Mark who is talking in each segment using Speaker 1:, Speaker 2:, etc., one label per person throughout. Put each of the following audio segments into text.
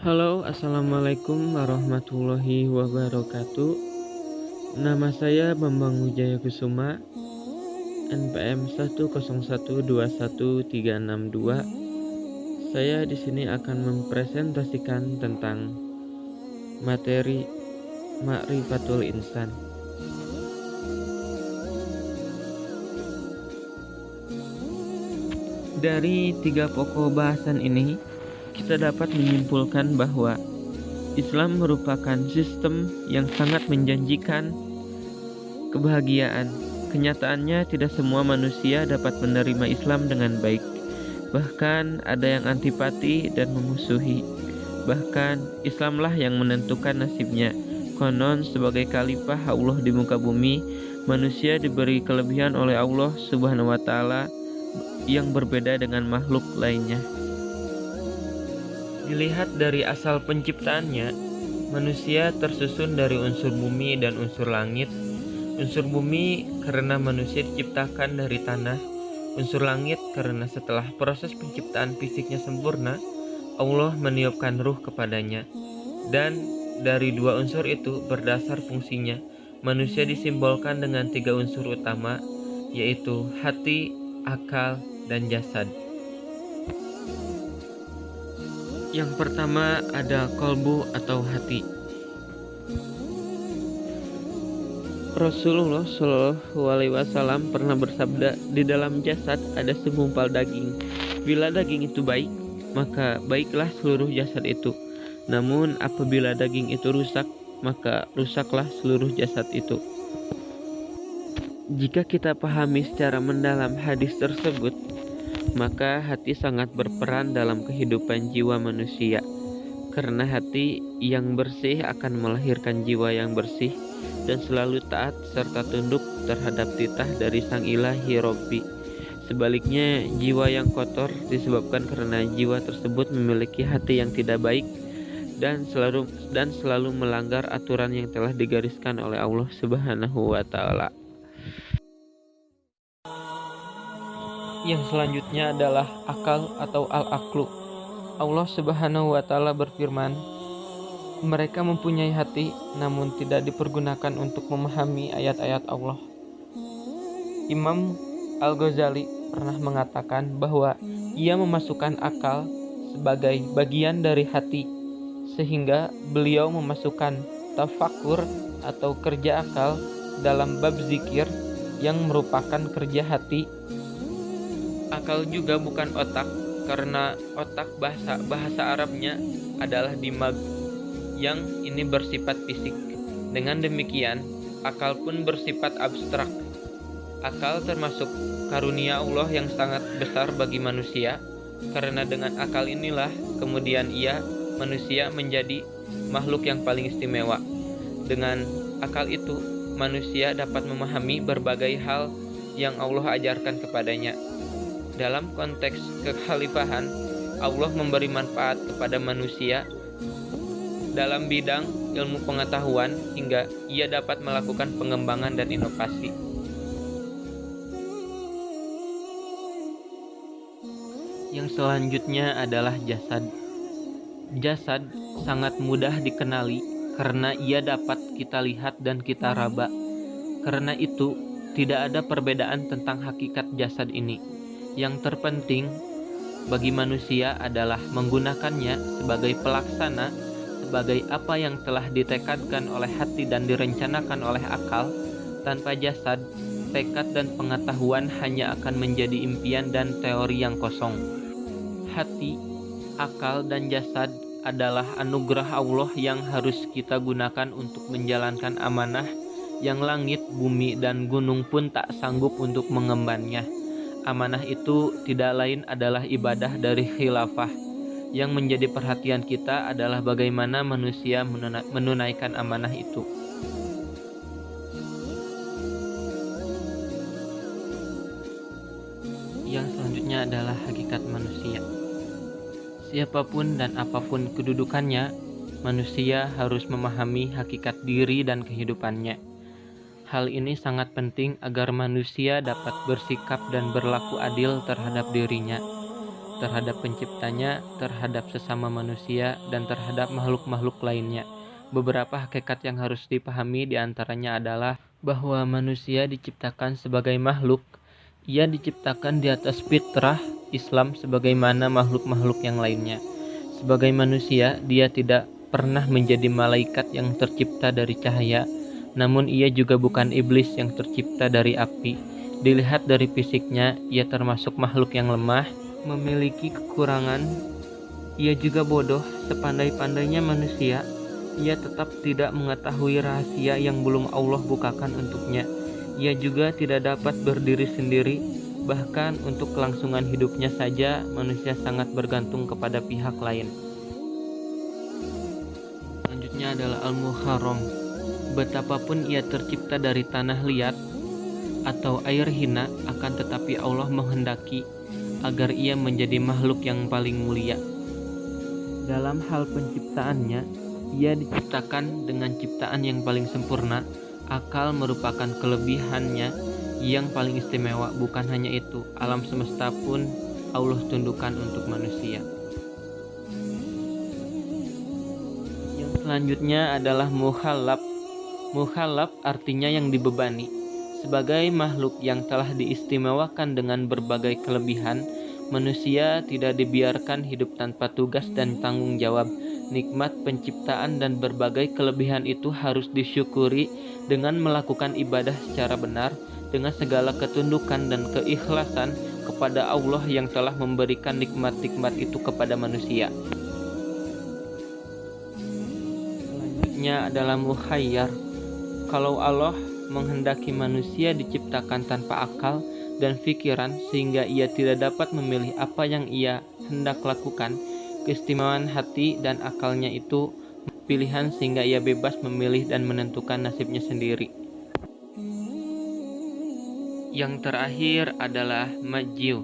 Speaker 1: Halo, assalamualaikum warahmatullahi wabarakatuh. Nama saya Bambang Wijaya Kusuma, NPM 101213662. Saya di sini akan mempresentasikan tentang materi Ma'rifatul Insan. Dari 3 pokok bahasan ini, kita dapat menyimpulkan bahwa Islam merupakan sistem yang sangat menjanjikan kebahagiaan. Kenyataannya tidak semua manusia dapat menerima Islam dengan baik. Bahkan ada yang antipati dan memusuhi. Bahkan Islamlah yang menentukan nasibnya. Konon sebagai khalifah Allah di muka bumi, manusia diberi kelebihan oleh Allah Subhanahu wa taala yang berbeda dengan makhluk lainnya. Dilihat dari asal penciptaannya, manusia tersusun dari unsur bumi dan unsur langit. Unsur bumi karena manusia diciptakan dari tanah, unsur langit karena setelah proses penciptaan fisiknya sempurna, Allah meniupkan ruh kepadanya. Dan dari 2 unsur itu berdasar fungsinya, manusia disimbolkan dengan 3 unsur utama, yaitu hati, akal, dan jasad. Yang pertama ada kolbu atau hati. Rasulullah Shallallahu Alaihi Wasallam pernah bersabda, di dalam jasad ada segumpal daging. Bila daging itu baik, maka baiklah seluruh jasad itu. Namun apabila daging itu rusak, maka rusaklah seluruh jasad itu. Jika kita pahami secara mendalam hadis tersebut, maka hati sangat berperan dalam kehidupan jiwa manusia. Karena hati yang bersih akan melahirkan jiwa yang bersih dan selalu taat serta tunduk terhadap titah dari Sang Ilahi Robbi. Sebaliknya, jiwa yang kotor disebabkan karena jiwa tersebut memiliki hati yang tidak baik dan selalu melanggar aturan yang telah digariskan oleh Allah Subhanahu wa taala. Yang selanjutnya adalah akal atau al-aqlu. Allah Subhanahu wa taala berfirman, mereka mempunyai hati namun tidak dipergunakan untuk memahami ayat-ayat Allah. Imam Al-Ghazali pernah mengatakan bahwa ia memasukkan akal sebagai bagian dari hati, sehingga beliau memasukkan tafakur atau kerja akal dalam bab zikir yang merupakan kerja hati. Akal juga bukan otak, karena otak bahasa Arabnya adalah dimag, yang ini bersifat fisik. Dengan demikian, akal pun bersifat abstrak. Akal termasuk karunia Allah yang sangat besar bagi manusia, karena dengan akal inilah kemudian manusia menjadi makhluk yang paling istimewa. Dengan akal itu, manusia dapat memahami berbagai hal yang Allah ajarkan kepadanya. Dalam konteks kekhalifahan, Allah memberi manfaat kepada manusia dalam bidang ilmu pengetahuan hingga ia dapat melakukan pengembangan dan inovasi. Yang selanjutnya adalah jasad. Jasad sangat mudah dikenali karena ia dapat kita lihat dan kita raba. Karena itu, tidak ada perbedaan tentang hakikat jasad ini. Yang terpenting bagi manusia adalah menggunakannya sebagai pelaksana, sebagai apa yang telah ditekadkan oleh hati dan direncanakan oleh akal. Tanpa jasad, tekad dan pengetahuan hanya akan menjadi impian dan teori yang kosong. Hati, akal, dan jasad adalah anugerah Allah yang harus kita gunakan untuk menjalankan amanah yang langit, bumi, dan gunung pun tak sanggup untuk mengembannya. Amanah itu tidak lain adalah ibadah dari khilafah. Yang menjadi perhatian kita adalah bagaimana manusia menunaikan amanah itu. Yang selanjutnya adalah hakikat manusia. Siapapun dan apapun kedudukannya, manusia harus memahami hakikat diri dan kehidupannya. Hal ini sangat penting agar manusia dapat bersikap dan berlaku adil terhadap dirinya. terhadap penciptanya, terhadap sesama manusia, dan terhadap makhluk-makhluk lainnya. Beberapa hakikat yang harus dipahami diantaranya adalah bahwa manusia diciptakan sebagai makhluk. Ia diciptakan di atas fitrah Islam sebagaimana makhluk-makhluk yang lainnya. Sebagai manusia, dia tidak pernah menjadi malaikat yang tercipta dari cahaya, namun ia juga bukan iblis yang tercipta dari api. Dilihat dari fisiknya, ia termasuk makhluk yang lemah, memiliki kekurangan. Ia juga bodoh, sepandai-pandainya manusia. Ia tetap tidak mengetahui rahasia yang belum Allah bukakan untuknya. Ia juga tidak dapat berdiri sendiri. Bahkan untuk kelangsungan hidupnya saja, manusia sangat bergantung kepada pihak lain. Selanjutnya adalah Al-Muharram. Betapapun ia tercipta dari tanah liat atau air hina, akan tetapi Allah menghendaki agar ia menjadi makhluk yang paling mulia. Dalam hal penciptaannya, ia diciptakan dengan ciptaan yang paling sempurna. Akal merupakan kelebihannya yang paling istimewa. Bukan hanya itu, alam semesta pun Allah tundukkan untuk manusia. Yang selanjutnya adalah mukhallaf. Mukhallaf artinya yang dibebani. Sebagai makhluk yang telah diistimewakan dengan berbagai kelebihan, manusia tidak dibiarkan hidup tanpa tugas dan tanggung jawab. Nikmat penciptaan dan berbagai kelebihan itu harus disyukuri dengan melakukan ibadah secara benar, dengan segala ketundukan dan keikhlasan kepada Allah yang telah memberikan nikmat-nikmat itu kepada manusia. Selanjutnya adalah mukhayyar. Kalau Allah menghendaki manusia diciptakan tanpa akal dan pikiran sehingga ia tidak dapat memilih apa yang ia hendak lakukan, keistimewaan hati dan akalnya itu pilihan sehingga ia bebas memilih dan menentukan nasibnya sendiri. Yang terakhir adalah majyu.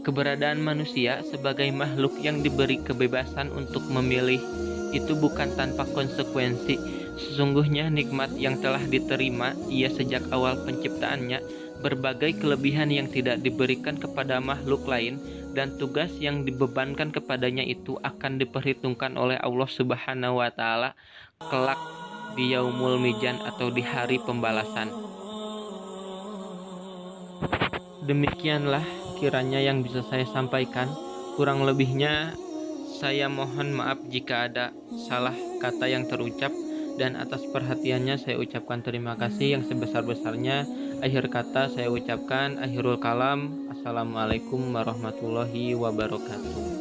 Speaker 1: Keberadaan manusia sebagai makhluk yang diberi kebebasan untuk memilih itu bukan tanpa konsekuensi. Sesungguhnya nikmat yang telah diterima ia sejak awal penciptaannya, berbagai kelebihan yang tidak diberikan kepada makhluk lain, dan tugas yang dibebankan kepadanya itu akan diperhitungkan oleh Allah Subhanahu wa Ta'ala kelak di Yaumul Mizan atau di hari pembalasan. Demikianlah kiranya yang bisa saya sampaikan. Kurang lebihnya saya mohon maaf jika ada salah kata yang terucap, dan atas perhatiannya saya ucapkan terima kasih yang sebesar-besarnya. Akhir kata saya ucapkan akhirul kalam. Assalamualaikum warahmatullahi wabarakatuh.